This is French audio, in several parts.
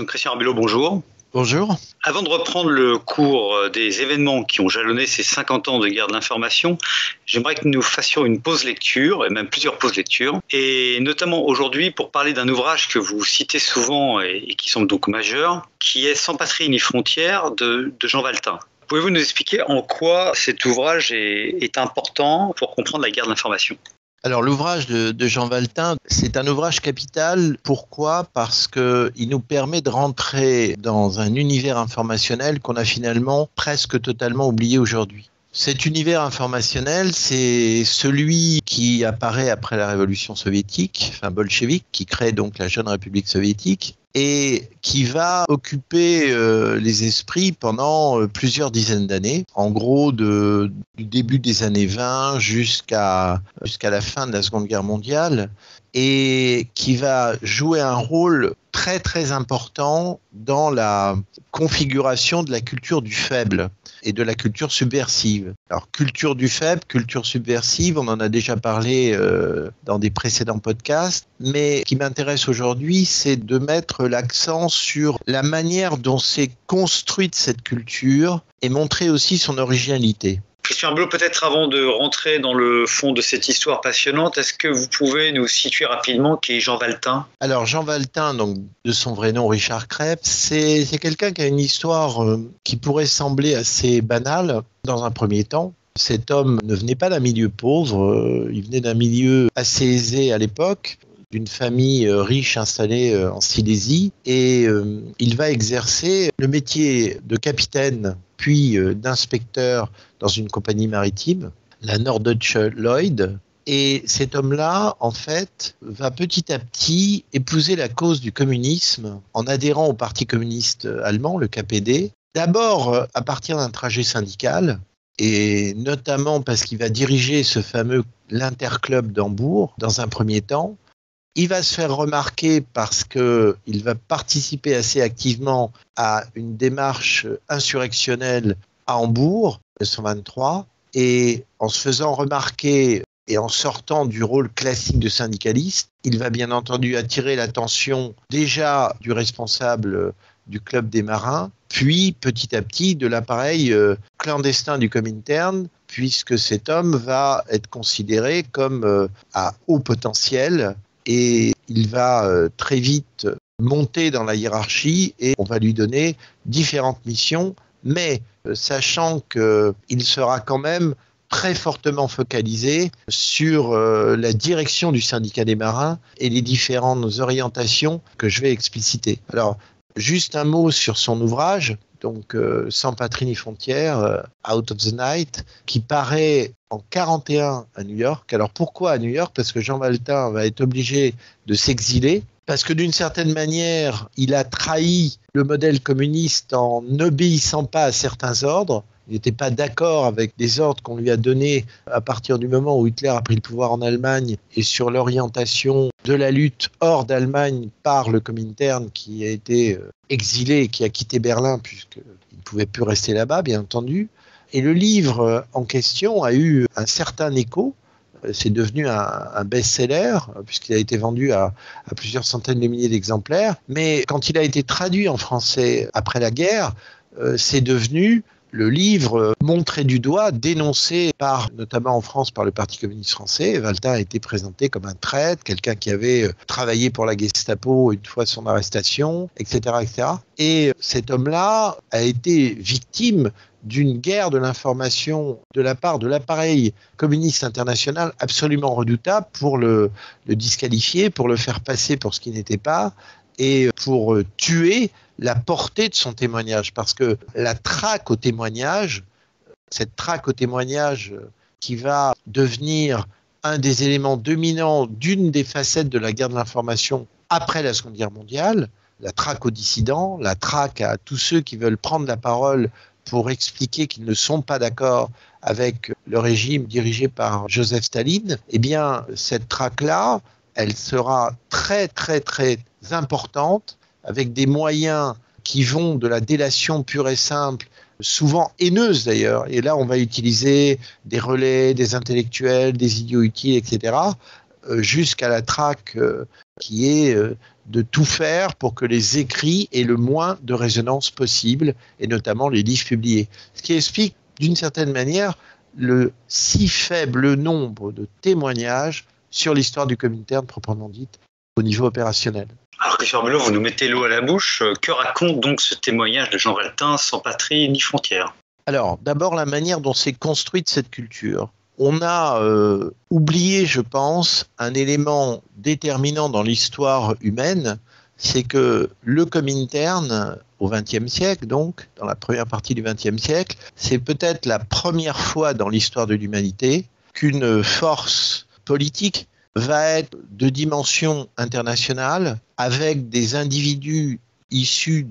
Donc Christian Arbelot, bonjour. Bonjour. Avant de reprendre le cours des événements qui ont jalonné ces 50 ans de guerre de l'information, j'aimerais que nous fassions une pause lecture, et même plusieurs pauses lecture, et notamment aujourd'hui pour parler d'un ouvrage que vous citez souvent et qui semble donc majeur, qui est Sans patrie ni frontières de Jean Valtin. Pouvez-vous nous expliquer en quoi cet ouvrage est important pour comprendre la guerre de l'information ? Alors l'ouvrage de Jean Valtin, c'est un ouvrage capital. Pourquoi ? Parce qu'il nous permet de rentrer dans un univers informationnel qu'on a finalement presque totalement oublié aujourd'hui. Cet univers informationnel, c'est celui qui apparaît après la révolution soviétique, bolchevique, qui crée donc la jeune République soviétique, et qui va occuper les esprits pendant plusieurs dizaines d'années. En gros, du début des années 20 jusqu'à la fin de la Seconde Guerre mondiale, et qui va jouer un rôle très très important dans la configuration de la culture du faible et de la culture subversive. Alors, culture du faible, culture subversive, on en a déjà parlé dans des précédents podcasts, mais ce qui m'intéresse aujourd'hui, c'est de mettre l'accent sur la manière dont s'est construite cette culture et montrer aussi son originalité. Christian Arbelot, peut-être avant de rentrer dans le fond de cette histoire passionnante, est-ce que vous pouvez nous situer rapidement qui est Jean Valtin ? Alors Jean Valtin, donc de son vrai nom Richard Krebs, c'est quelqu'un qui a une histoire qui pourrait sembler assez banale dans un premier temps. Cet homme ne venait pas d'un milieu pauvre, il venait d'un milieu assez aisé à l'époque, d'une famille riche installée en Silésie, et il va exercer le métier de capitaine puis d'inspecteur dans une compagnie maritime, la Norddeutsche Lloyd. Et cet homme-là, en fait, va petit à petit épouser la cause du communisme en adhérant au Parti communiste allemand, le KPD. D'abord à partir d'un trajet syndical, et notamment parce qu'il va diriger ce fameux l'Interclub d'Hambourg dans un premier temps. Il va se faire remarquer parce qu'il va participer assez activement à une démarche insurrectionnelle à Hambourg, 1923, et en se faisant remarquer et en sortant du rôle classique de syndicaliste, il va bien entendu attirer l'attention déjà du responsable du club des marins, puis petit à petit de l'appareil clandestin du Comintern, puisque cet homme va être considéré comme à haut potentiel, et il va très vite monter dans la hiérarchie et on va lui donner différentes missions, mais sachant qu'il sera quand même très fortement focalisé sur la direction du syndicat des marins et les différentes orientations que je vais expliciter. Alors, juste un mot sur son ouvrage, donc Sans patrie ni frontières, Out of the Night, qui paraît en 1941 à New York. Alors pourquoi à New York ? Parce que Jean Valtin va être obligé de s'exiler, parce que d'une certaine manière, il a trahi le modèle communiste en n'obéissant pas à certains ordres. Il n'était pas d'accord avec des ordres qu'on lui a donnés à partir du moment où Hitler a pris le pouvoir en Allemagne et sur l'orientation de la lutte hors d'Allemagne par le Comintern qui a été exilé et qui a quitté Berlin puisqu'il ne pouvait plus rester là-bas, bien entendu. Et le livre en question a eu un certain écho. C'est devenu un best-seller puisqu'il a été vendu à plusieurs centaines de milliers d'exemplaires. Mais quand il a été traduit en français après la guerre, c'est devenu le livre montré du doigt, dénoncé notamment en France par le Parti communiste français. Valtin a été présenté comme un traître, quelqu'un qui avait travaillé pour la Gestapo une fois son arrestation, etc., etc. Et cet homme-là a été victime d'une guerre de l'information de la part de l'appareil communiste international absolument redoutable pour le disqualifier, pour le faire passer pour ce qu'il n'était pas, et pour tuer la portée de son témoignage. Parce que la traque au témoignage, cette traque au témoignage qui va devenir un des éléments dominants d'une des facettes de la guerre de l'information après la Seconde Guerre mondiale, la traque aux dissidents, la traque à tous ceux qui veulent prendre la parole pour expliquer qu'ils ne sont pas d'accord avec le régime dirigé par Joseph Staline, eh bien, cette traque-là, elle sera très, très, très importante, avec des moyens qui vont de la délation pure et simple, souvent haineuse d'ailleurs, et là on va utiliser des relais, des intellectuels, des idiots utiles, etc., jusqu'à la traque qui est de tout faire pour que les écrits aient le moins de résonance possible, et notamment les livres publiés. Ce qui explique, d'une certaine manière, le si faible nombre de témoignages sur l'histoire du Comintern proprement dite au niveau opérationnel. Alors Christophe Belot, vous nous mettez l'eau à la bouche. Que raconte donc ce témoignage de Jean Valtin, sans patrie ni frontières? Alors, d'abord, la manière dont s'est construite cette culture. On a oublié, je pense, un élément déterminant dans l'histoire humaine, c'est que le Comintern, au XXe siècle, donc, dans la première partie du XXe siècle, c'est peut-être la première fois dans l'histoire de l'humanité qu'une force politique va être de dimension internationale, avec des individus issus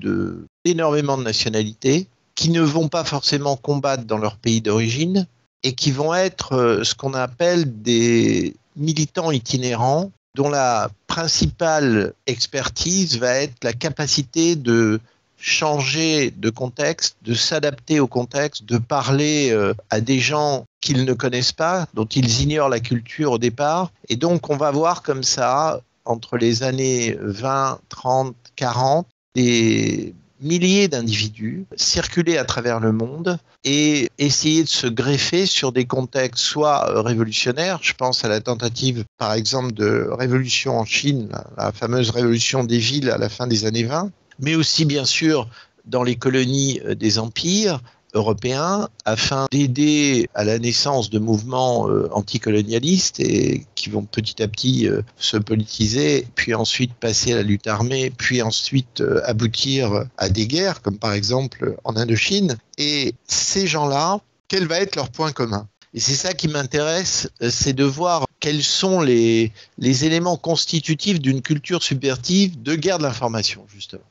d'énormément de nationalités, qui ne vont pas forcément combattre dans leur pays d'origine, et qui vont être ce qu'on appelle des militants itinérants, dont la principale expertise va être la capacité de changer de contexte, de s'adapter au contexte, de parler à des gens qu'ils ne connaissent pas, dont ils ignorent la culture au départ. Et donc on va voir comme ça, entre les années 20, 30, 40, des milliers d'individus circuler à travers le monde et essayer de se greffer sur des contextes soit révolutionnaires, je pense à la tentative par exemple de révolution en Chine, la fameuse révolution des villes à la fin des années 20, mais aussi bien sûr dans les colonies des empires européens, afin d'aider à la naissance de mouvements anticolonialistes et qui vont petit à petit se politiser, puis ensuite passer à la lutte armée, puis ensuite aboutir à des guerres, comme par exemple en Indochine. Et ces gens-là, quel va être leur point commun? Et c'est ça qui m'intéresse, c'est de voir quels sont les éléments constitutifs d'une culture subversive de guerre de l'information, justement.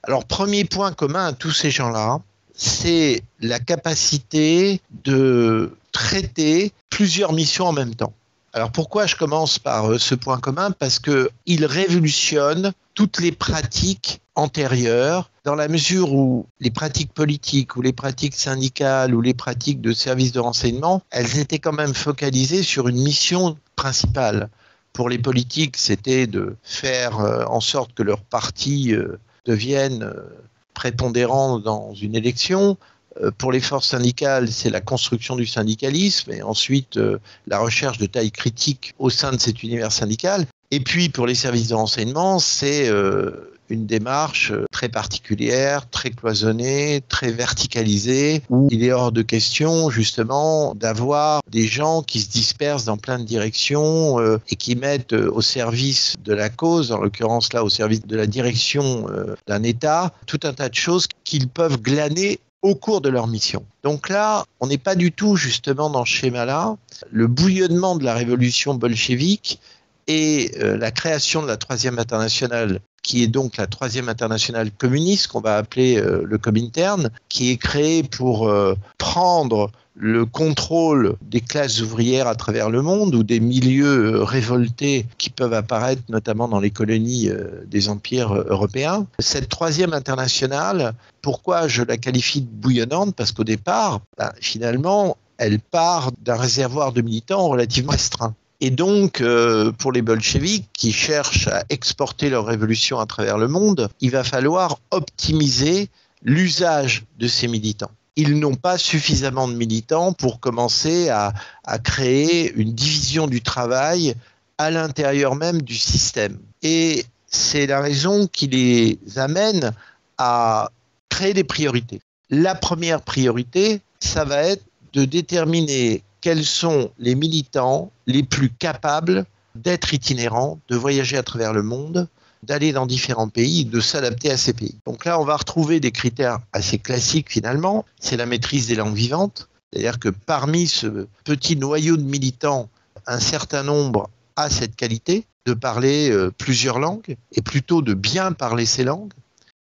Alors, premier point commun à tous ces gens-là, c'est la capacité de traiter plusieurs missions en même temps. Alors pourquoi je commence par ce point commun? Parce qu'il révolutionne toutes les pratiques antérieures, dans la mesure où les pratiques politiques, ou les pratiques syndicales, ou les pratiques de services de renseignement, elles étaient quand même focalisées sur une mission principale. Pour les politiques, c'était de faire en sorte que leur parti devienne prépondérant dans une élection. Pour les forces syndicales, c'est la construction du syndicalisme et ensuite la recherche de taille critique au sein de cet univers syndical. Et puis pour les services de renseignement, c'est une démarche très particulière, très cloisonnée, très verticalisée, où il est hors de question justement d'avoir des gens qui se dispersent dans plein de directions et qui mettent au service de la cause, en l'occurrence là au service de la direction d'un État, tout un tas de choses qu'ils peuvent glaner au cours de leur mission. Donc là, on n'est pas du tout justement dans ce schéma-là. Le bouillonnement de la révolution bolchevique et la création de la Troisième Internationale, qui est donc la Troisième Internationale communiste, qu'on va appeler le Comintern, qui est créée pour prendre le contrôle des classes ouvrières à travers le monde, ou des milieux révoltés qui peuvent apparaître notamment dans les colonies des empires européens. Cette Troisième Internationale, pourquoi je la qualifie de bouillonnante? Parce qu'au départ, finalement, elle part d'un réservoir de militants relativement restreint. Et donc, pour les bolcheviks qui cherchent à exporter leur révolution à travers le monde, il va falloir optimiser l'usage de ces militants. Ils n'ont pas suffisamment de militants pour commencer à créer une division du travail à l'intérieur même du système. Et c'est la raison qui les amène à créer des priorités. La première priorité, ça va être de déterminer quels sont les militants les plus capables d'être itinérants, de voyager à travers le monde, d'aller dans différents pays, de s'adapter à ces pays. Donc là, on va retrouver des critères assez classiques finalement. C'est la maîtrise des langues vivantes. C'est-à-dire que parmi ce petit noyau de militants, un certain nombre a cette qualité de parler plusieurs langues, et plutôt de bien parler ces langues.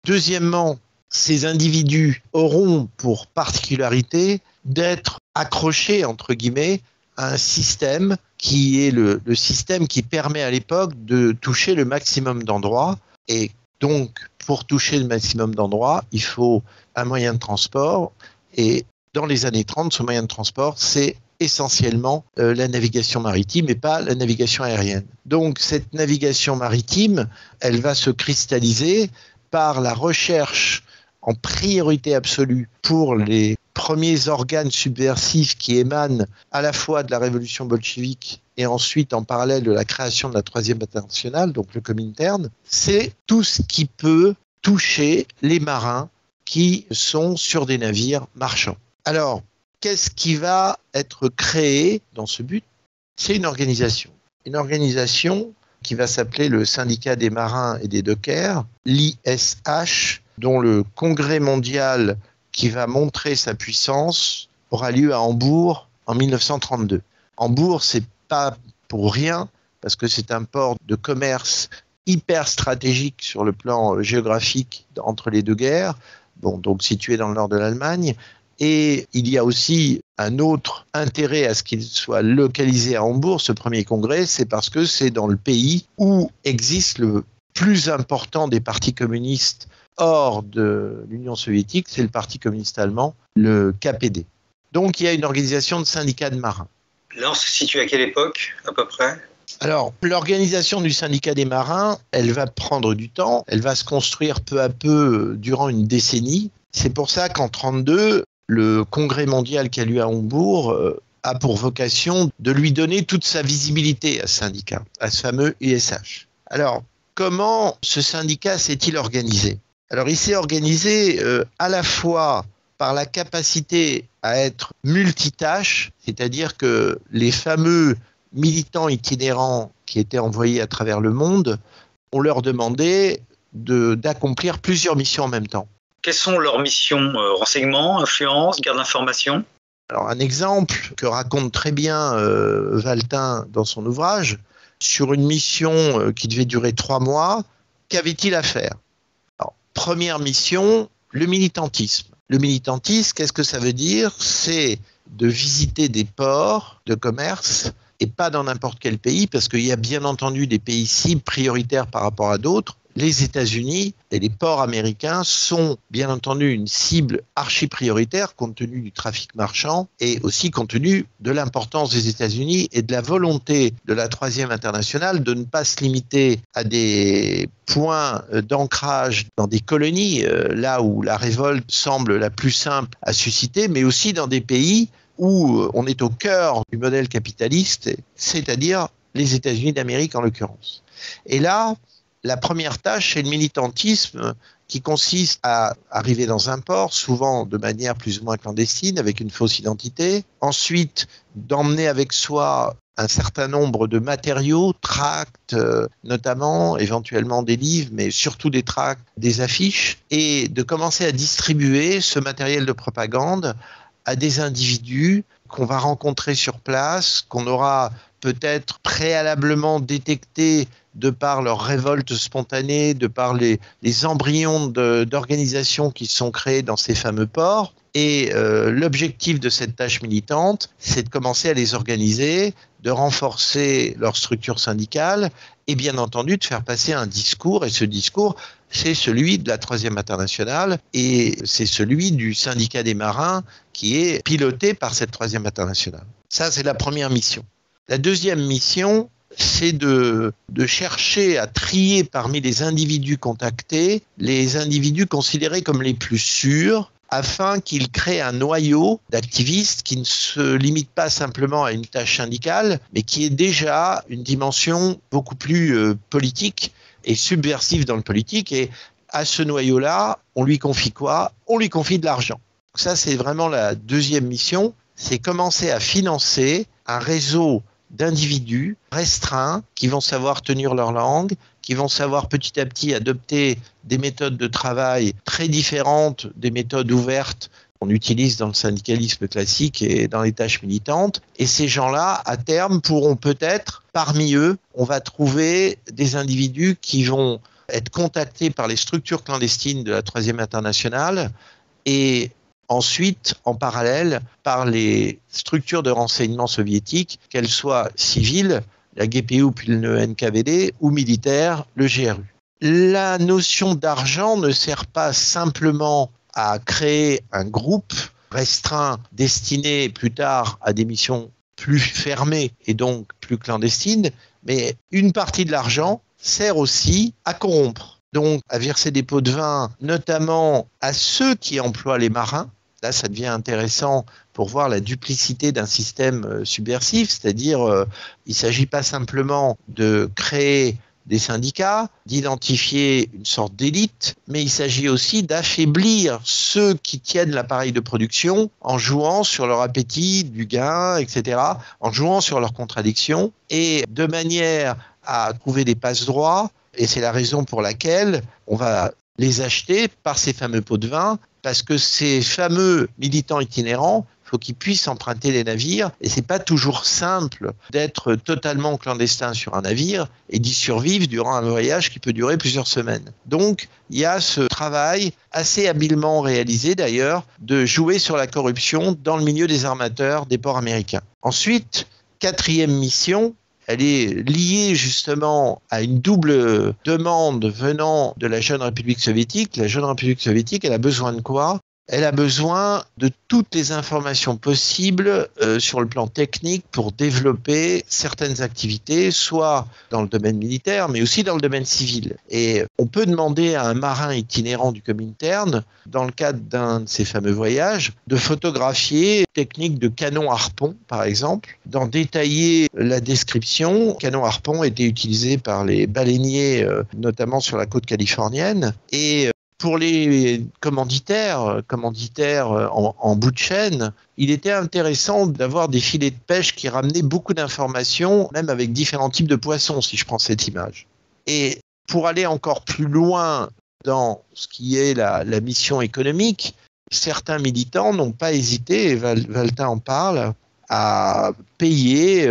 Deuxièmement, ces individus auront pour particularité d'être accrochés, entre guillemets, à un système qui est le système qui permet à l'époque de toucher le maximum d'endroits. Et donc, pour toucher le maximum d'endroits, il faut un moyen de transport. Et dans les années 30, ce moyen de transport, c'est essentiellement la navigation maritime et pas la navigation aérienne. Donc cette navigation maritime, elle va se cristalliser par la recherche en priorité absolue pour les premiers organes subversifs qui émanent à la fois de la révolution bolchevique et ensuite en parallèle de la création de la Troisième Internationale, donc le Comintern, c'est tout ce qui peut toucher les marins qui sont sur des navires marchands. Alors, qu'est-ce qui va être créé dans ce but? C'est une organisation. Une organisation qui va s'appeler le Syndicat des marins et des dockers, l'ISH, dont le congrès mondial qui va montrer sa puissance aura lieu à Hambourg en 1932. Hambourg, c'est pas pour rien, parce que c'est un port de commerce hyper stratégique sur le plan géographique entre les deux guerres, donc situé dans le nord de l'Allemagne. Et il y a aussi un autre intérêt à ce qu'il soit localisé à Hambourg, ce premier congrès, c'est parce que c'est dans le pays où existe le plus important des partis communistes hors de l'Union soviétique, c'est le Parti communiste allemand, le KPD. Donc il y a une organisation de syndicats de marins. Là, on se situe à quelle époque, à peu près? Alors, l'organisation du syndicat des marins, elle va prendre du temps, elle va se construire peu à peu durant une décennie. C'est pour ça qu'en 1932, le congrès mondial qui a lieu à Hambourg a pour vocation de lui donner toute sa visibilité à ce syndicat, à ce fameux ISH. Alors, comment ce syndicat s'est-il organisé? Alors, il s'est organisé à la fois par la capacité à être multitâche, c'est-à-dire que les fameux militants itinérants qui étaient envoyés à travers le monde, on leur demandait d'accomplir plusieurs missions en même temps. Quelles sont leurs missions? Renseignement, influence, garde d'information? Alors, un exemple que raconte très bien Valtin dans son ouvrage, sur une mission qui devait durer 3 mois, qu'avait-il à faire? Alors, première mission, le militantisme. Le militantisme, qu'est-ce que ça veut dire? C'est de visiter des ports de commerce, et pas dans n'importe quel pays, parce qu'il y a bien entendu des pays cibles prioritaires par rapport à d'autres. Les États-Unis et les ports américains sont bien entendu une cible archi-prioritaire compte tenu du trafic marchand et aussi compte tenu de l'importance des États-Unis et de la volonté de la Troisième Internationale de ne pas se limiter à des points d'ancrage dans des colonies, là où la révolte semble la plus simple à susciter, mais aussi dans des pays où on est au cœur du modèle capitaliste, c'est-à-dire les États-Unis d'Amérique en l'occurrence. Et là, la première tâche, c'est le militantisme qui consiste à arriver dans un port, souvent de manière plus ou moins clandestine, avec une fausse identité. Ensuite, d'emmener avec soi un certain nombre de matériaux, tracts notamment, éventuellement des livres, mais surtout des tracts, des affiches, et de commencer à distribuer ce matériel de propagande à des individus qu'on va rencontrer sur place, qu'on aura peut-être préalablement détectés de par leur révolte spontanée, de par les embryons d'organisations qui sont créés dans ces fameux ports. Et l'objectif de cette tâche militante, c'est de commencer à les organiser, de renforcer leur structure syndicale et bien entendu de faire passer un discours. Et ce discours, c'est celui de la Troisième Internationale et c'est celui du syndicat des marins qui est piloté par cette Troisième Internationale. Ça, c'est la première mission. La deuxième mission, c'est de chercher à trier parmi les individus contactés les individus considérés comme les plus sûrs afin qu'ils créent un noyau d'activistes qui ne se limite pas simplement à une tâche syndicale, mais qui est déjà une dimension beaucoup plus politique et subversive dans le politique. Et à ce noyau-là, on lui confie quoi? On lui confie de l'argent. Ça, c'est vraiment la deuxième mission, c'est commencer à financer un réseau d'individus restreints qui vont savoir tenir leur langue, qui vont savoir petit à petit adopter des méthodes de travail très différentes des méthodes ouvertes qu'on utilise dans le syndicalisme classique et dans les tâches militantes. Et ces gens-là, à terme, pourront peut-être, parmi eux, on va trouver des individus qui vont être contactés par les structures clandestines de la Troisième Internationale et ensuite, en parallèle, par les structures de renseignement soviétiques, qu'elles soient civiles, la GPU puis le NKVD, ou militaires, le GRU. La notion d'argent ne sert pas simplement à créer un groupe restreint, destiné plus tard à des missions plus fermées et donc plus clandestines, mais une partie de l'argent sert aussi à corrompre, donc à verser des pots de vin, notamment à ceux qui emploient les marins. Là, ça devient intéressant pour voir la duplicité d'un système subversif, c'est-à-dire il ne s'agit pas simplement de créer des syndicats, d'identifier une sorte d'élite, mais il s'agit aussi d'affaiblir ceux qui tiennent l'appareil de production en jouant sur leur appétit du gain, etc., en jouant sur leurs contradictions, et de manière à trouver des passe-droits, et c'est la raison pour laquelle on va les acheter par ces fameux pots de vin, parce que ces fameux militants itinérants, il faut qu'ils puissent emprunter les navires, et c'est pas toujours simple d'être totalement clandestin sur un navire et d'y survivre durant un voyage qui peut durer plusieurs semaines. Donc, il y a ce travail assez habilement réalisé d'ailleurs de jouer sur la corruption dans le milieu des armateurs des ports américains. Ensuite, quatrième mission, elle est liée justement à une double demande venant de la jeune République soviétique. La jeune République soviétique, elle a besoin de quoi ? Elle a besoin de toutes les informations possibles sur le plan technique pour développer certaines activités, soit dans le domaine militaire, mais aussi dans le domaine civil. Et on peut demander à un marin itinérant du Comintern, dans le cadre d'un de ces fameux voyages, de photographier techniques de canon harpon, par exemple, d'en détailler la description. Le canon harpon était utilisé par les baleiniers, notamment sur la côte californienne, et pour les commanditaires en bout de chaîne, il était intéressant d'avoir des filets de pêche qui ramenaient beaucoup d'informations, même avec différents types de poissons, si je prends cette image. Et pour aller encore plus loin dans ce qui est la mission économique, certains militants n'ont pas hésité, et Valtin en parle, à payer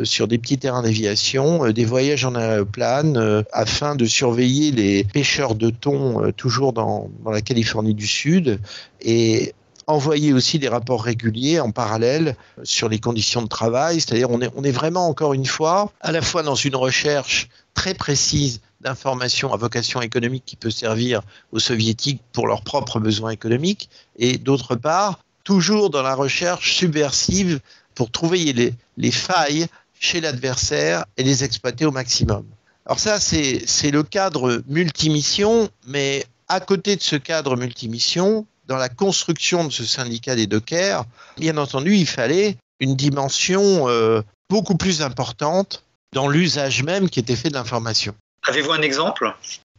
sur des petits terrains d'aviation des voyages en aéroplane afin de surveiller les pêcheurs de thon toujours dans la Californie du Sud et envoyer aussi des rapports réguliers en parallèle sur les conditions de travail. C'est-à-dire on est vraiment encore une fois à la fois dans une recherche très précise d'informations à vocation économique qui peut servir aux soviétiques pour leurs propres besoins économiques et d'autre part toujours dans la recherche subversive pour trouver les failles chez l'adversaire et les exploiter au maximum. Alors ça, c'est le cadre multimission, mais à côté de ce cadre multimission, dans la construction de ce syndicat des dockers, bien entendu, il fallait une dimension beaucoup plus importante dans l'usage même qui était fait de l'information. Avez-vous un exemple ?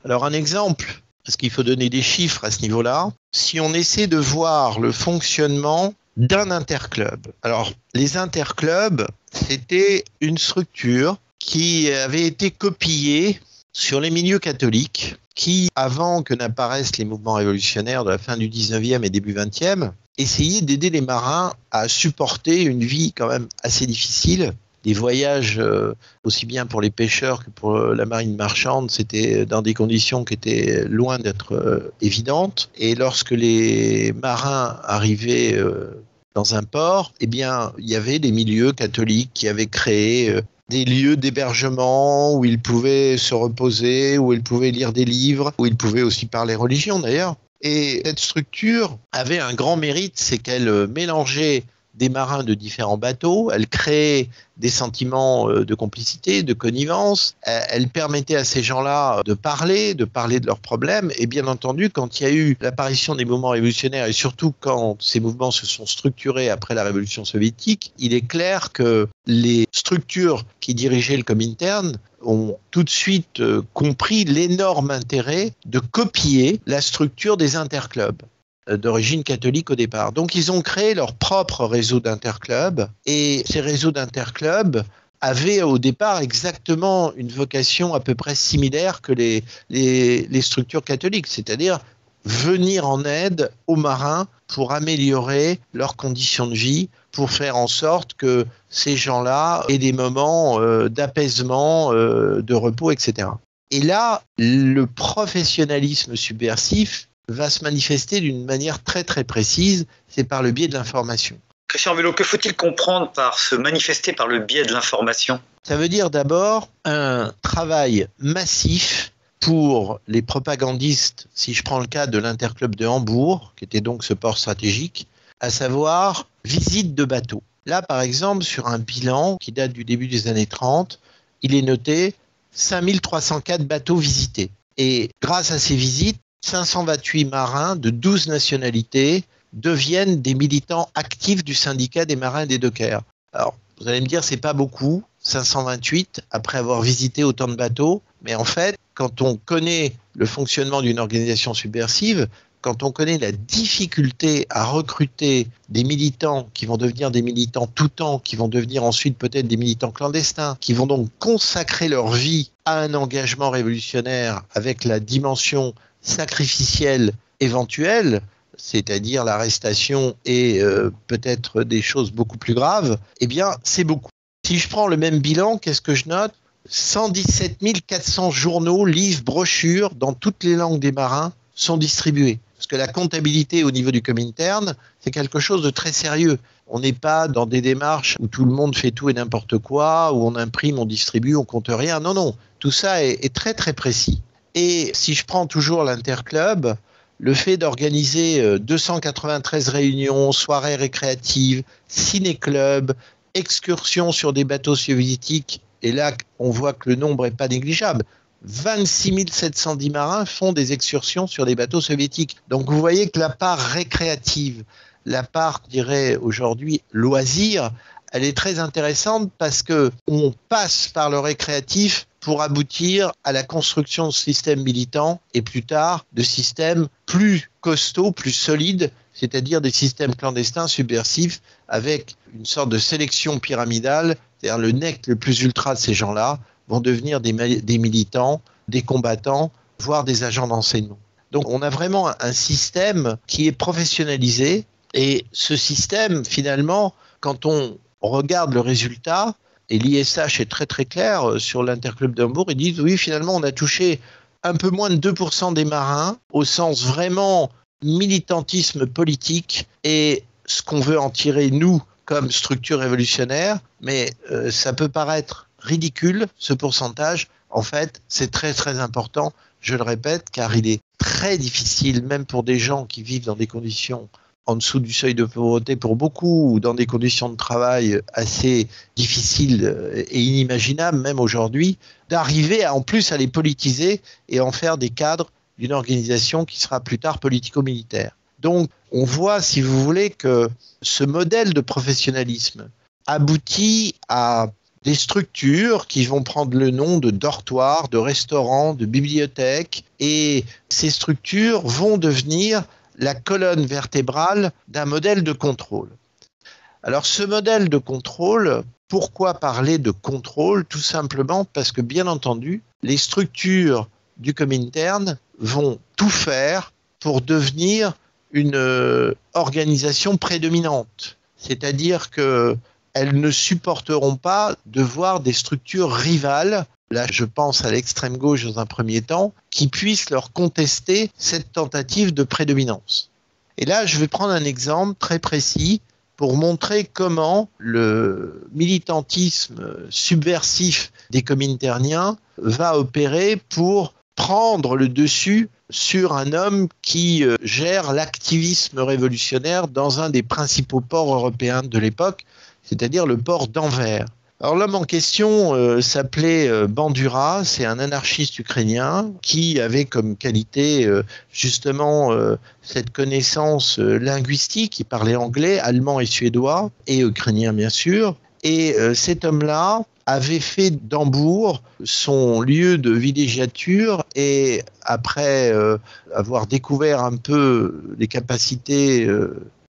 Alors un exemple, parce qu'il faut donner des chiffres à ce niveau-là. Si on essaie de voir le fonctionnement d'un interclub. Alors, les interclubs, c'était une structure qui avait été copiée sur les milieux catholiques qui, avant que n'apparaissent les mouvements révolutionnaires de la fin du 19e et début 20e, essayaient d'aider les marins à supporter une vie quand même assez difficile. Des voyages, aussi bien pour les pêcheurs que pour la marine marchande, c'était dans des conditions qui étaient loin d'être évidentes. Et lorsque les marins arrivaient dans un port, eh bien, il y avait des milieux catholiques qui avaient créé des lieux d'hébergement où ils pouvaient se reposer, où ils pouvaient lire des livres, où ils pouvaient aussi parler religion d'ailleurs. Et cette structure avait un grand mérite, c'est qu'elle mélangeait des marins de différents bateaux, elle créait des sentiments de complicité, de connivence, elle permettait à ces gens-là de parler de leurs problèmes, et bien entendu, quand il y a eu l'apparition des mouvements révolutionnaires, et surtout quand ces mouvements se sont structurés après la révolution soviétique, il est clair que les structures qui dirigeaient le Comintern ont tout de suite compris l'énorme intérêt de copier la structure des interclubs d'origine catholique au départ. Donc ils ont créé leur propre réseau d'interclubs et ces réseaux d'interclubs avaient au départ exactement une vocation à peu près similaire que les structures catholiques, c'est-à-dire venir en aide aux marins pour améliorer leurs conditions de vie, pour faire en sorte que ces gens-là aient des moments d'apaisement, de repos, etc. Et là, le professionnalisme subversif va se manifester d'une manière très très précise, c'est par le biais de l'information. Christian Belot, que faut-il comprendre par se manifester par le biais de l'information ? Ça veut dire d'abord un travail massif pour les propagandistes, si je prends le cas de l'Interclub de Hambourg, qui était donc ce port stratégique, à savoir visite de bateaux. Là, par exemple, sur un bilan qui date du début des années 30, il est noté 5304 bateaux visités. Et grâce à ces visites, 528 marins de 12 nationalités deviennent des militants actifs du syndicat des marins et des dockers. Alors, vous allez me dire, c'est pas beaucoup, 528, après avoir visité autant de bateaux. Mais en fait, quand on connaît le fonctionnement d'une organisation subversive, quand on connaît la difficulté à recruter des militants qui vont devenir des militants tout temps, qui vont devenir ensuite peut-être des militants clandestins, qui vont donc consacrer leur vie à un engagement révolutionnaire avec la dimension sacrificielle éventuelle, c'est-à-dire l'arrestation et peut-être des choses beaucoup plus graves, eh bien, c'est beaucoup. Si je prends le même bilan, qu'est-ce que je note ? 117 400 journaux, livres, brochures dans toutes les langues des marins sont distribués. Parce que la comptabilité au niveau du Comintern, c'est quelque chose de très sérieux. On n'est pas dans des démarches où tout le monde fait tout et n'importe quoi, où on imprime, on distribue, on compte rien. Non, non. Tout ça est très, très précis. Et si je prends toujours l'Interclub, le fait d'organiser 293 réunions, soirées récréatives, ciné-clubs, excursions sur des bateaux soviétiques, et là, on voit que le nombre n'est pas négligeable. 26 710 marins font des excursions sur des bateaux soviétiques. Donc vous voyez que la part récréative, la part, je dirais aujourd'hui, loisir, elle est très intéressante parce qu'on passe par le récréatif pour aboutir à la construction de systèmes militants et plus tard de systèmes plus costauds, plus solides, c'est-à-dire des systèmes clandestins subversifs avec une sorte de sélection pyramidale, c'est-à-dire le nec le plus ultra de ces gens-là vont devenir des militants, des combattants, voire des agents d'enseignement. Donc on a vraiment un système qui est professionnalisé et ce système, finalement, quand on regarde le résultat, et l'ISH est très très clair sur l'Interclub d'Hambourg, ils disent oui, finalement on a touché un peu moins de 2% des marins au sens vraiment militantisme politique et ce qu'on veut en tirer nous comme structure révolutionnaire, mais ça peut paraître ridicule ce pourcentage. En fait, c'est très très important, je le répète, car il est très difficile, même pour des gens qui vivent dans des conditions en dessous du seuil de pauvreté pour beaucoup, ou dans des conditions de travail assez difficiles et inimaginables, même aujourd'hui, d'arriver en plus à les politiser et en faire des cadres d'une organisation qui sera plus tard politico-militaire. Donc, on voit, si vous voulez, que ce modèle de professionnalisme aboutit à des structures qui vont prendre le nom de dortoirs, de restaurants, de bibliothèques, et ces structures vont devenir la colonne vertébrale d'un modèle de contrôle. Alors ce modèle de contrôle, pourquoi parler de contrôle ? Tout simplement parce que, bien entendu, les structures du Comintern vont tout faire pour devenir une organisation prédominante. C'est-à-dire qu'elles ne supporteront pas de voir des structures rivales, là je pense à l'extrême gauche dans un premier temps, qui puissent leur contester cette tentative de prédominance. Et là je vais prendre un exemple très précis pour montrer comment le militantisme subversif des Cominterniens va opérer pour prendre le dessus sur un homme qui gère l'activisme révolutionnaire dans un des principaux ports européens de l'époque, c'est-à-dire le port d'Anvers. Alors l'homme en question s'appelait Bandura, c'est un anarchiste ukrainien qui avait comme qualité justement cette connaissance linguistique, il parlait anglais, allemand et suédois, et ukrainien bien sûr, et cet homme-là avait fait d'Hambourg son lieu de villégiature et après avoir découvert un peu les capacités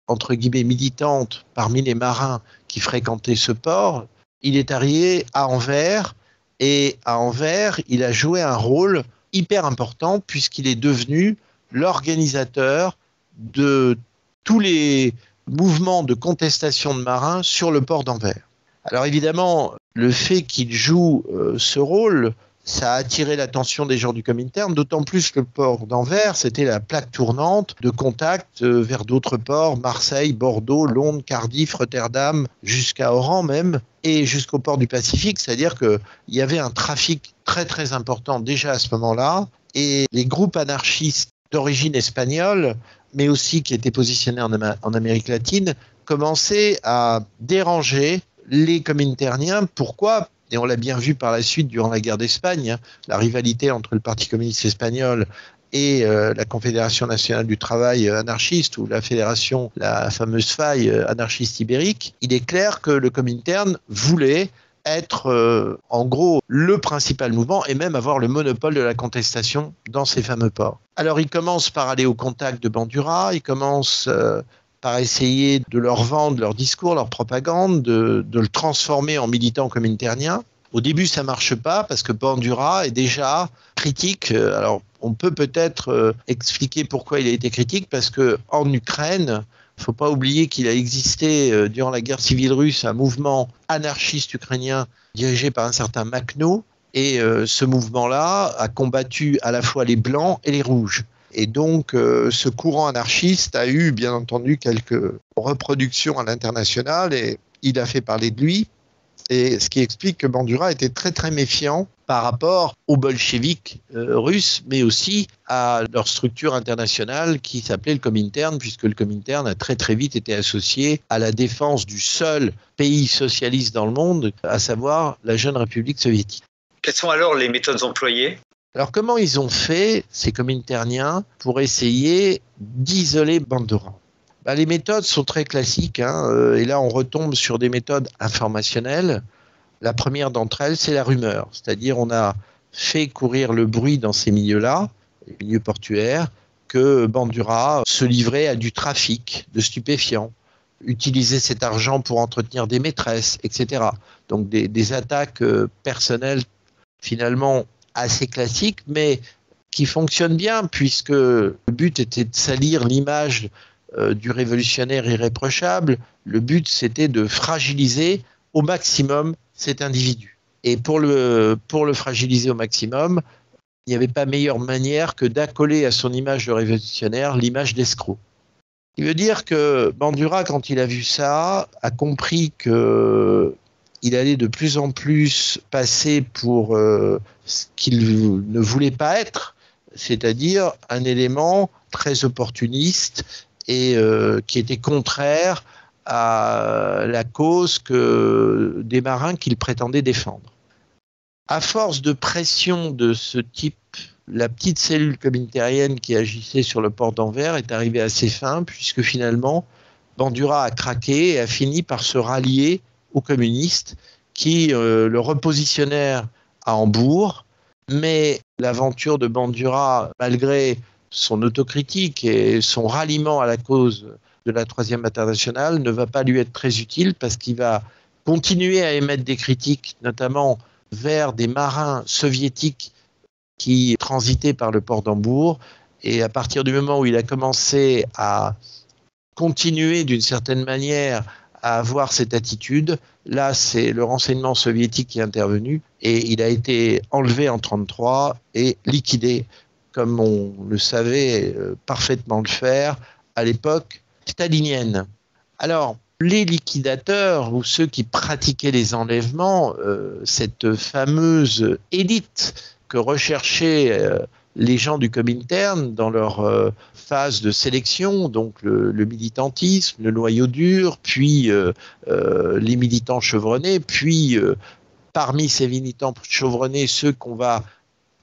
entre guillemets militantes parmi les marins qui fréquentaient ce port, il est arrivé à Anvers et à Anvers, il a joué un rôle hyper important puisqu'il est devenu l'organisateur de tous les mouvements de contestation de marins sur le port d'Anvers. Alors évidemment, le fait qu'il joue ce rôle, ça a attiré l'attention des gens du Comintern, d'autant plus que le port d'Anvers, c'était la plaque tournante de contact vers d'autres ports, Marseille, Bordeaux, Londres, Cardiff, Rotterdam, jusqu'à Oran même, et jusqu'au port du Pacifique, c'est-à-dire qu'il y avait un trafic très très important déjà à ce moment-là, et les groupes anarchistes d'origine espagnole, mais aussi qui était positionné en Amérique latine, commençait à déranger les cominterniens. Pourquoi ? Et on l'a bien vu par la suite durant la guerre d'Espagne, hein, la rivalité entre le Parti communiste espagnol et la Confédération nationale du travail anarchiste ou la fameuse faille anarchiste ibérique. Il est clair que le Comintern voulait être en gros le principal mouvement et même avoir le monopole de la contestation dans ces fameux ports. Alors il commence par aller au contact de Bandura, il commence par essayer de leur vendre leur discours, leur propagande, de le transformer en militant cominternien. Au début, ça marche pas parce que Bandura est déjà critique. Alors, on peut peut-être expliquer pourquoi il a été critique, parce que en Ukraine, il ne faut pas oublier qu'il a existé durant la guerre civile russe un mouvement anarchiste ukrainien dirigé par un certain Makhno, et ce mouvement-là a combattu à la fois les blancs et les rouges. Et donc, ce courant anarchiste a eu, bien entendu, quelques reproductions à l'international et il a fait parler de lui. Et ce qui explique que Bandura était très très méfiant par rapport aux bolcheviks russes, mais aussi à leur structure internationale qui s'appelait le Comintern, puisque le Comintern a très très vite été associé à la défense du seul pays socialiste dans le monde, à savoir la jeune République soviétique. Quelles sont alors les méthodes employées ? Alors comment ils ont fait, ces cominterniens, pour essayer d'isoler Bandura ? Les méthodes sont très classiques, hein, et là on retombe sur des méthodes informationnelles. La première d'entre elles, c'est la rumeur, c'est-à-dire on a fait courir le bruit dans ces milieux-là, les milieux portuaires, que Bandura se livrait à du trafic de stupéfiants, utilisait cet argent pour entretenir des maîtresses, etc. Donc des attaques personnelles finalement assez classiques, mais qui fonctionnent bien, puisque le but était de salir l'image du révolutionnaire irréprochable. Le but, c'était de fragiliser au maximum cet individu. Et pour le fragiliser au maximum, il n'y avait pas meilleure manière que d'accoler à son image de révolutionnaire l'image d'escroc. Il veut dire que Bandura, quand il a vu ça, a compris qu'il allait de plus en plus passer pour ce qu'il ne voulait pas être, c'est-à-dire un élément très opportuniste et qui était contraire à la cause des marins qu'il prétendait défendre. À force de pression de ce type, la petite cellule comintérienne qui agissait sur le port d'Anvers est arrivée à ses fins, puisque finalement, Bandura a craqué et a fini par se rallier aux communistes qui le repositionnèrent à Hambourg. Mais l'aventure de Bandura, malgré son autocritique et son ralliement à la cause de la Troisième Internationale, ne va pas lui être très utile, parce qu'il va continuer à émettre des critiques, notamment vers des marins soviétiques qui transitaient par le port d'Hambourg. Et à partir du moment où il a commencé à continuer d'une certaine manière à avoir cette attitude, là c'est le renseignement soviétique qui est intervenu et il a été enlevé en 1933 et liquidé, comme on le savait parfaitement le faire à l'époque stalinienne. Alors, les liquidateurs ou ceux qui pratiquaient les enlèvements, cette fameuse élite que recherchaient les gens du Comintern dans leur phase de sélection, donc le militantisme, le noyau dur, puis les militants chevronnés, puis parmi ces militants chevronnés, ceux qu'on va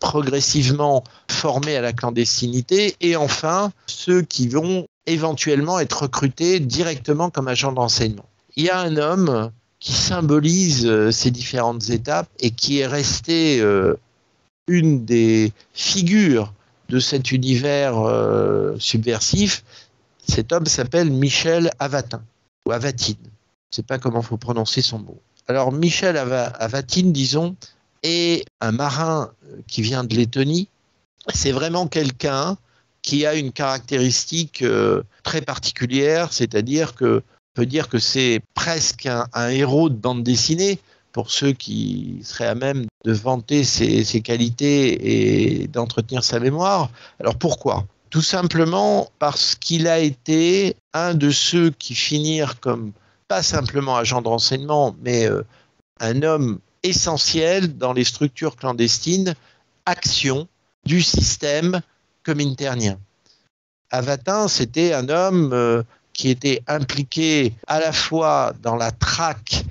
progressivement former à la clandestinité, et enfin ceux qui vont éventuellement être recrutés directement comme agents de renseignement. Il y a un homme qui symbolise ces différentes étapes et qui est resté une des figures de cet univers subversif. Cet homme s'appelle Michel Avatin, ou Avatine. Je ne sais pas comment il faut prononcer son mot. Alors Michel Avatine, disons, est un marin qui vient de Lettonie. C'est vraiment quelqu'un qui a une caractéristique très particulière, c'est-à-dire que on peut dire que c'est presque un héros de bande dessinée, pour ceux qui seraient à même de vanter ses qualités et d'entretenir sa mémoire. Alors pourquoi ? Tout simplement parce qu'il a été un de ceux qui finirent comme, pas simplement agent de renseignement, mais un homme essentiel dans les structures clandestines, action du système cominternien. Avatin, c'était un homme qui était impliqué à la fois dans la traque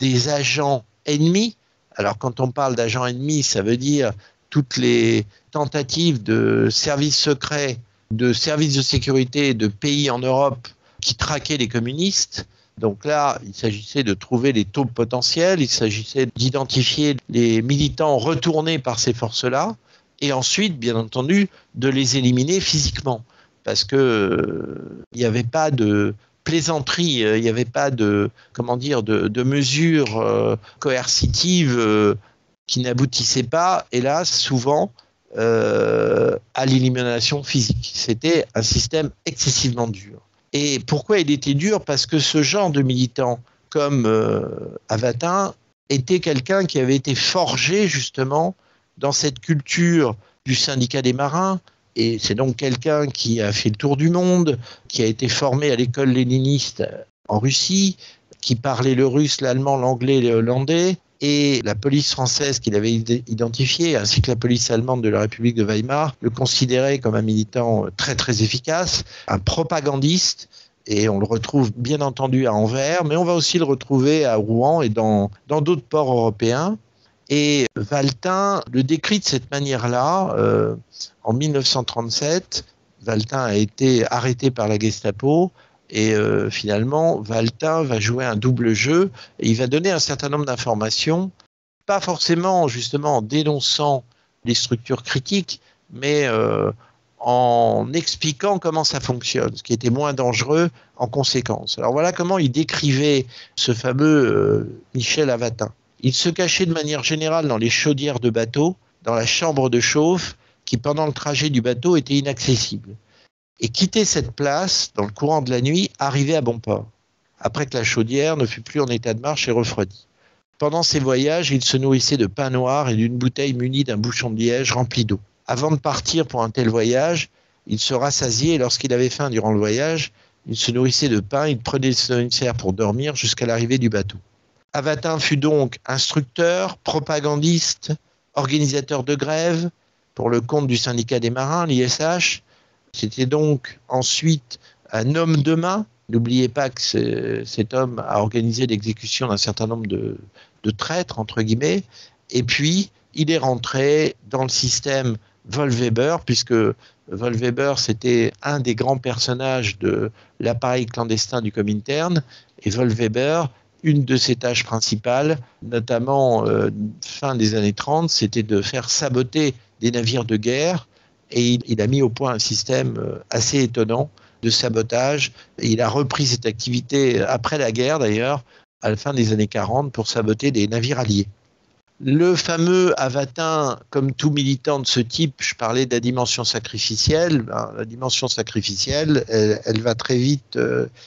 des agents ennemis. Alors quand on parle d'agents ennemis, ça veut dire toutes les tentatives de services secrets, de services de sécurité de pays en Europe qui traquaient les communistes. Donc là, il s'agissait de trouver les taupes potentielles, il s'agissait d'identifier les militants retournés par ces forces-là, et ensuite, bien entendu, de les éliminer physiquement. Parce que il n'y avait pas de plaisanterie, il n'y avait pas de, comment dire, de mesures coercitives qui n'aboutissaient pas, hélas, souvent, à l'élimination physique. C'était un système excessivement dur. Et pourquoi il était dur? Parce que ce genre de militant, comme Avatin, était quelqu'un qui avait été forgé justement dans cette culture du syndicat des marins. Et c'est donc quelqu'un qui a fait le tour du monde, qui a été formé à l'école léniniste en Russie, qui parlait le russe, l'allemand, l'anglais et le hollandais. Et la police française qu'il avait identifiée, ainsi que la police allemande de la République de Weimar, le considérait comme un militant très très efficace, un propagandiste, et on le retrouve bien entendu à Anvers, mais on va aussi le retrouver à Rouen et dans d'autres ports européens. Et Valtin le décrit de cette manière-là. En 1937, Valtin a été arrêté par la Gestapo. Et finalement, Valtin va jouer un double jeu et il va donner un certain nombre d'informations, pas forcément justement en dénonçant les structures critiques, mais en expliquant comment ça fonctionne, ce qui était moins dangereux en conséquence. Alors voilà comment il décrivait ce fameux Michel Avatin. Il se cachait de manière générale dans les chaudières de bateau, dans la chambre de chauffe, qui pendant le trajet du bateau était inaccessible. Et quitter cette place, dans le courant de la nuit, arrivait à bon port, après que la chaudière ne fut plus en état de marche et refroidie. Pendant ces voyages, il se nourrissait de pain noir et d'une bouteille munie d'un bouchon de liège rempli d'eau. Avant de partir pour un tel voyage, il se rassasiait et lorsqu'il avait faim durant le voyage, il se nourrissait de pain, il prenait le somnifère pour dormir jusqu'à l'arrivée du bateau. Avatin fut donc instructeur, propagandiste, organisateur de grève pour le compte du syndicat des marins, l'ISH. C'était donc ensuite un homme de main. N'oubliez pas que cet homme a organisé l'exécution d'un certain nombre de traîtres, entre guillemets. Et puis, il est rentré dans le système Wohlweber, puisque Wohlweber, c'était un des grands personnages de l'appareil clandestin du Comintern. Et Wohlweber, une de ses tâches principales, notamment fin des années 30, c'était de faire saboter des navires de guerre. Et il a mis au point un système assez étonnant de sabotage. Et il a repris cette activité après la guerre, d'ailleurs, à la fin des années 40, pour saboter des navires alliés. Le fameux Avatin, comme tout militant de ce type, je parlais de la dimension sacrificielle. La dimension sacrificielle, elle va très vite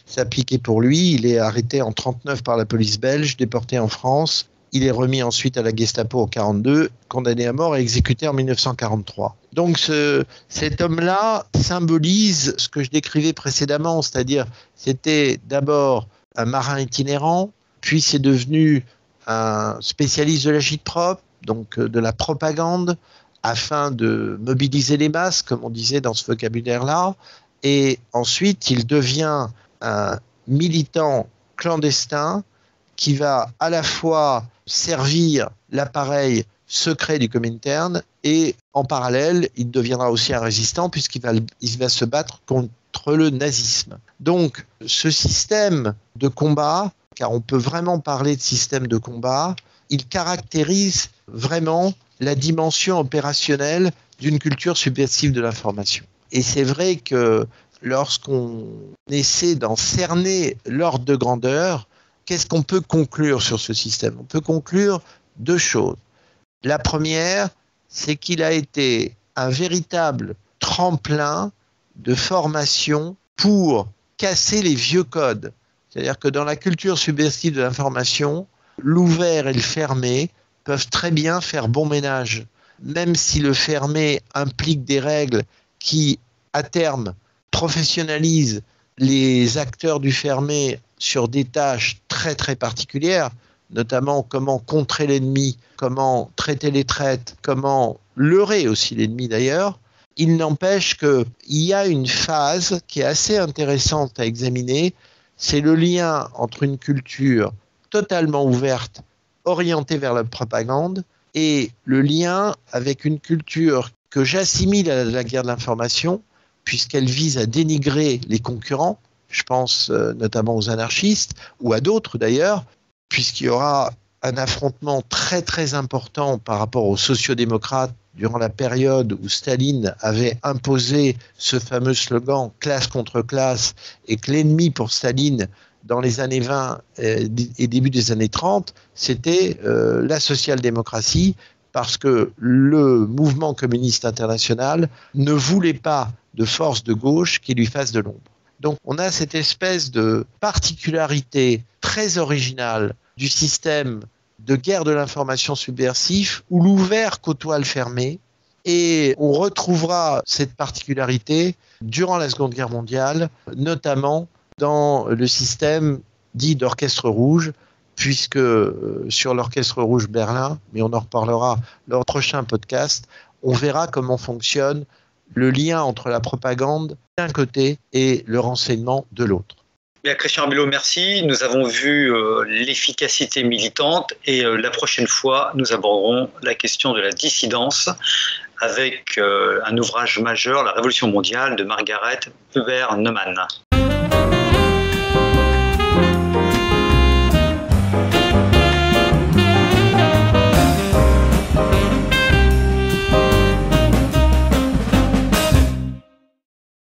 s'appliquer pour lui. Il est arrêté en 1939 par la police belge, déporté en France. Il est remis ensuite à la Gestapo en 1942, condamné à mort et exécuté en 1943. Donc cet homme-là symbolise ce que je décrivais précédemment, c'est-à-dire c'était d'abord un marin itinérant, puis c'est devenu un spécialiste de l'agit-prop, donc de la propagande, afin de mobiliser les masses, comme on disait dans ce vocabulaire-là. Et ensuite, il devient un militant clandestin qui va à la fois servir l'appareil secret du Comintern et en parallèle, il deviendra aussi un résistant puisqu'il va se battre contre le nazisme. Donc, ce système de combat, car on peut vraiment parler de système de combat, il caractérise vraiment la dimension opérationnelle d'une culture subversive de l'information. Et c'est vrai que lorsqu'on essaie d'en cerner l'ordre de grandeur, qu'est-ce qu'on peut conclure sur ce système? On peut conclure deux choses. La première, c'est qu'il a été un véritable tremplin de formation pour casser les vieux codes. C'est-à-dire que dans la culture subversive de l'information, l'ouvert et le fermé peuvent très bien faire bon ménage, même si le fermé implique des règles qui, à terme, professionnalisent les acteurs du fermé sur des tâches très très particulières, notamment comment contrer l'ennemi, comment traiter les traites, comment leurrer aussi l'ennemi d'ailleurs. Il n'empêche qu'il y a une phase qui est assez intéressante à examiner, c'est le lien entre une culture totalement ouverte, orientée vers la propagande, et le lien avec une culture que j'assimile à la guerre de l'information, puisqu'elle vise à dénigrer les concurrents, je pense notamment aux anarchistes, ou à d'autres d'ailleurs, puisqu'il y aura un affrontement très très important par rapport aux sociodémocrates durant la période où Staline avait imposé ce fameux slogan « classe contre classe » et que l'ennemi pour Staline dans les années 20 et début des années 30, c'était la social-démocratie, parce que le mouvement communiste international ne voulait pas de force de gauche qui lui fasse de l'ombre. Donc on a cette espèce de particularité très originale du système de guerre de l'information subversif où l'ouvert côtoie le fermé, et on retrouvera cette particularité durant la Seconde Guerre mondiale, notamment dans le système dit d'orchestre rouge, puisque sur l'orchestre rouge Berlin, mais on en reparlera lors du prochain podcast, on verra comment fonctionne le lien entre la propagande d'un côté et le renseignement de l'autre. Bien, Christian Arbelot, merci. Nous avons vu l'efficacité militante et la prochaine fois, nous aborderons la question de la dissidence avec un ouvrage majeur, La Révolution mondiale de Margaret Buber-Neumann.